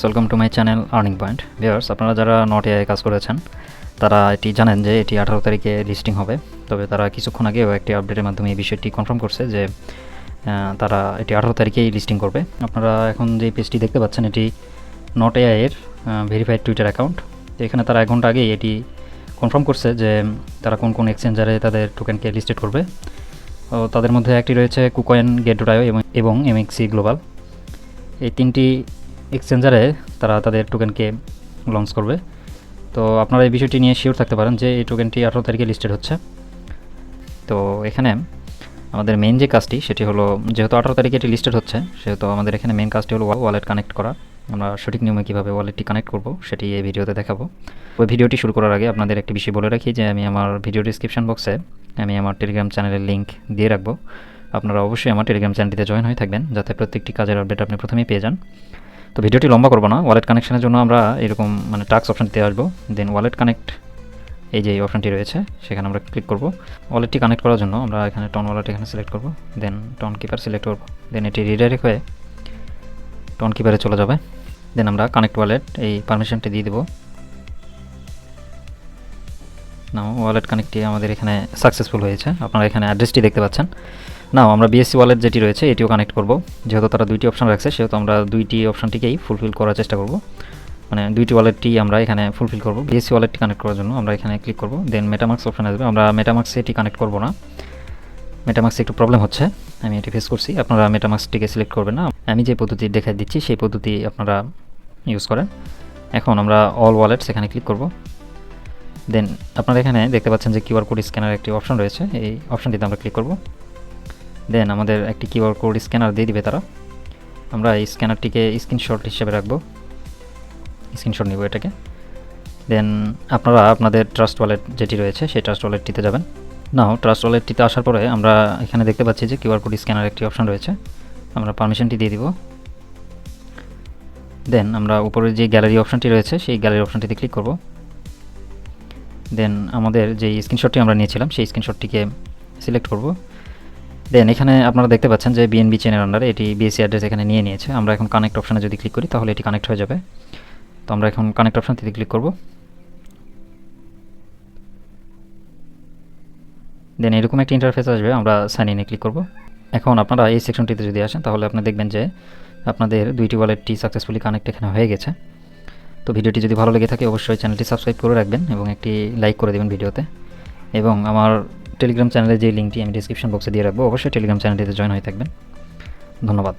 Welcome to my channel earning point. Viewers, আপনারা যারা not AI কাজ করেছেন তারা এটি জানেন যে এটি 18 তারিখে লিস্টিং হবে। তবে তারা কিছুক্ষণ আগেও একটি আপডেটের মাধ্যমে এই বিষয়টি কনফার্ম করছে যে তারা এটি 18 তারিখেই লিস্টিং করবে। আপনারা এখন যে পেজটি দেখতে পাচ্ছেন এটি নট এআই এর ভেরিফাইড টুইটার অ্যাকাউন্ট। তো এখানে তারা 1 ঘন্টা আগেই এটি কনফার্ম করছে যে তারা কোন কোন এক্সচেঞ্জারে তাদের টোকেনকে লিস্টেড করবে। তাদের মধ্যে একটি রয়েছে কুকয়েন, গেট.io এবং এমএক্সি গ্লোবাল। এই তিনটি এক্সচেঞ্জারে তারা তাদের টোকেনকে লঞ্চ করবে। তো আপনারা এই বিষয়টি নিয়ে শিওর থাকতে পারেন যে এই টোকেনটি 18 তারিখে লিস্টেড হচ্ছে। তো এখানে আমাদের মেইন যে কাজটি সেটি হলো, যেহেতু 18 তারিখে এটি লিস্টেড হচ্ছে সেহেতু আমাদের এখানে মেইন কাজটি হলো ওয়ালেট কানেক্ট করা। আমরা সঠিক নিয়মে কীভাবে ওয়ালেটটি কানেক্ট করব সেটি এই ভিডিওতে দেখাবো। ওই ভিডিওটি শুরু করার আগে আপনাদের একটি বিষয় বলে রাখি যে আমি আমার ভিডিও ডিসক্রিপশন বক্সে আমি আমার টেলিগ্রাম চ্যানেলের লিঙ্ক দিয়ে রাখবো। আপনারা অবশ্যই আমার টেলিগ্রাম চ্যানেলটিতে জয়েন হয়ে থাকবেন যাতে প্রত্যেকটি কাজের আপডেট আপনি প্রথমেই পেয়ে যান। তো ভিডিওটি লম্বা করবো না। ওয়ালেট কানেকশনের জন্য আমরা এরকম টাস্ক অপশানটিতে আসবো। দেন ওয়ালেট কানেক্ট, এই যে অপশানটি রয়েছে সেখানে আমরা ক্লিক করব। ওয়ালেটটি কানেক্ট করার জন্য আমরা এখানে টন ওয়ালেট এখানে সিলেক্ট করব। দেন টন কিপার সিলেক্ট করব। দেন এটি রিডাইরেক্ট হয়ে টন কিপারে চলে যাবে। দেন আমরা কানেক্ট ওয়ালেট এই পারমিশনটি দিয়ে দেবো। নাও ওয়ালেট কানেক্টটি আমাদের এখানে সাকসেসফুল হয়েছে। আপনারা এখানে অ্যাড্রেসটি দেখতে পাচ্ছেন। নাও আমরা বিএসসি ওয়ালেট যেটি রয়েছে এটিও কানেক্ট করব। যেহেতু তারা দুইটি অপশান রাখছে সেহেতু আমরা দুইটি অপশানটিকেই ফুলফিল করার চেষ্টা করব। দুইটি ওয়ালেটটি আমরা এখানে ফুলফিল করব। বিএসসি ওয়ালেটটি কানেক্ট করার জন্য আমরা এখানে ক্লিক করব। দেন মেটামাক্স অপশান আসবে। আমরা মেটামাক্সে এটি কানেক্ট করব না, মেটামাক্সে একটু প্রবলেম হচ্ছে, আমি এটি ফেস করছি। আপনারা মেটামাক্সটিকে সিলেক্ট করবেন না, আমি যে পদ্ধতি দেখাই দিচ্ছি সেই পদ্ধতি আপনারা ইউজ করেন। এখন আমরা অল ওয়ালেটস এখানে ক্লিক করব। দেন আপনারা এখানে দেখতে পাচ্ছেন যে কিউআর কোড স্ক্যানার একটি অপশান রয়েছে, এই অপশানটিতে আমরা ক্লিক করব। দেন আমাদের একটি কিউআর কোড স্ক্যানার দিয়ে দিবে তারা। আমরা এই স্ক্যানারটিকে স্ক্রিনশট হিসেবে রাখবো, স্ক্রিনশট নিব এটাকে। দেন আপনারা আপনাদের ট্রাস্ট ওয়ালেট যেটি রয়েছে সেই ট্রাস্ট ওয়ালেটটিতে যাবেন। নাও ট্রাস্ট ওয়ালেটটিতে আসার পরে আমরা এখানে দেখতে পাচ্ছি যে কিউআর কোড স্ক্যানার একটি অপশান রয়েছে, আমরা পারমিশনটি দিয়ে দিব। দেন আমরা উপরে যে গ্যালারি অপশানটি রয়েছে সেই গ্যালারি অপশানটিতে ক্লিক করব। দেন আমাদের যে স্ক্রিনশটটি আমরা নিয়েছিলাম সেই স্ক্রিনশটটিকে সিলেক্ট করব। দেন এখানে আপনারা দেখতে পাচ্ছেন যে বিএনবি চেনের আন্ডারে এটি বিএসসি অ্যাড্রেস এখানে নিয়ে নিয়েছে। আমরা এখন কানেক্ট অপশানে যদি ক্লিক করি তাহলে এটি কানেক্ট হয়ে যাবে। তো আমরা এখন কানেক্ট অপশানটিতে ক্লিক করব। দেন এরকম একটি ইন্টারফেস আসবে, আমরা সাইন ইনে ক্লিক করব। এখন আপনারা এই সেকশনটিতে যদি আসেন তাহলে আপনি দেখবেন যে আপনাদের দুইটি ওয়ালেটটি সাকসেসফুলি কানেক্ট এখানে হয়ে গেছে। তো ভিডিওটি যদি ভালো লেগে থাকে অবশ্যই চ্যানেলটি সাবস্ক্রাইব করে রাখবেন এবং একটি লাইক করে দেবেন ভিডিওতে। এবং আমার টেলিগ্রাম চ্যানেলের যে লিঙ্কটি আমি ডিসক্রিপশন বক্সে দিয়ে রাখবো, অবশ্যই টেলিগ্রাম চ্যানেলটিতে জয়েন হয়ে থাকবেন। ধন্যবাদ।